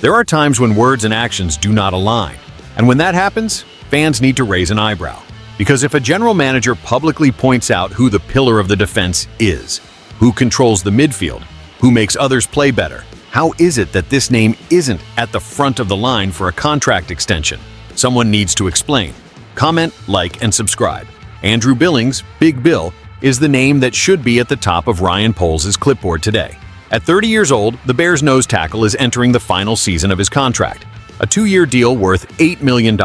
There are times when words and actions do not align, and when that happens, fans need to raise an eyebrow. Because if a general manager publicly points out who the pillar of the defense is, who controls the midfield, who makes others play better, how is it that this name isn't at the front of the line for a contract extension? Someone needs to explain. Comment, like, and subscribe. Andrew Billings, Big Bill, is the name that should be at the top of Ryan Poles' clipboard today. At 30 years old, the Bears' nose tackle is entering the final season of his contract, a 2-year deal worth $8 million,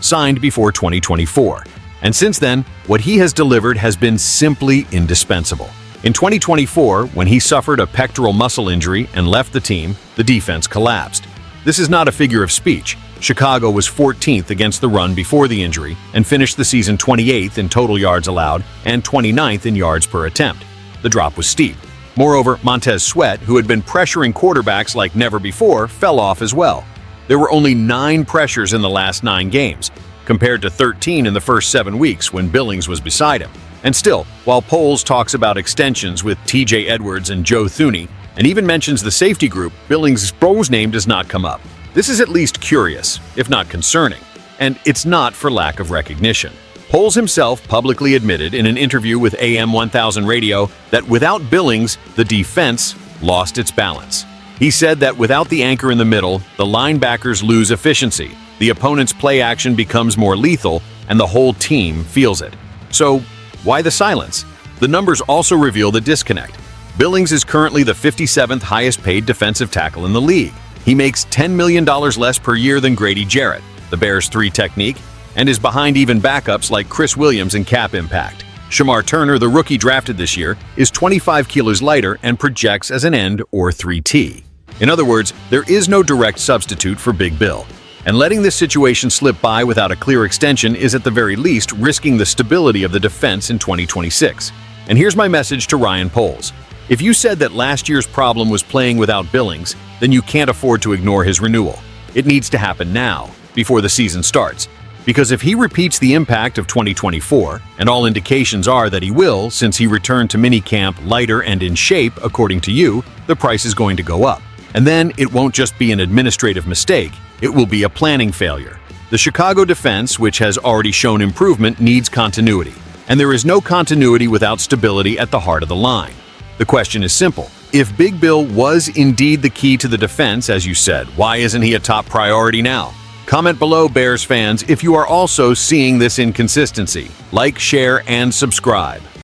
signed before 2024. And since then, what he has delivered has been simply indispensable. In 2024, when he suffered a pectoral muscle injury and left the team, the defense collapsed. This is not a figure of speech. Chicago was 14th against the run before the injury and finished the season 28th in total yards allowed and 29th in yards per attempt. The drop was steep. Moreover, Montez Sweat, who had been pressuring quarterbacks like never before, fell off as well. There were only 9 pressures in the last 9 games, compared to 13 in the first 7 weeks when Billings was beside him. And still, while Poles talks about extensions with TJ Edwards and Joe Thuney, and even mentions the safety group, Billings' name does not come up. This is at least curious, if not concerning, and it's not for lack of recognition. Poles himself publicly admitted in an interview with AM 1000 Radio that without Billings, the defense lost its balance. He said that without the anchor in the middle, the linebackers lose efficiency, the opponent's play action becomes more lethal, and the whole team feels it. So, why the silence? The numbers also reveal the disconnect. Billings is currently the 57th highest paid defensive tackle in the league. He makes $10 million less per year than Grady Jarrett, the Bears' 3 technique, and is behind even backups like Chris Williams in cap impact. Shamar Turner, the rookie drafted this year, is 25 kilos lighter and projects as an end or 3T. In other words, there is no direct substitute for Big Bill. And letting this situation slip by without a clear extension is at the very least risking the stability of the defense in 2026. And here's my message to Ryan Poles. If you said that last year's problem was playing without Billings, then you can't afford to ignore his renewal. It needs to happen now, before the season starts. Because if he repeats the impact of 2024, and all indications are that he will since he returned to minicamp lighter and in shape, according to you, the price is going to go up. And then it won't just be an administrative mistake, it will be a planning failure. The Chicago defense, which has already shown improvement, needs continuity. And there is no continuity without stability at the heart of the line. The question is simple. If Big Bill was indeed the key to the defense, as you said, why isn't he a top priority now? Comment below, Bears fans, if you are also seeing this inconsistency. Like, share, and subscribe.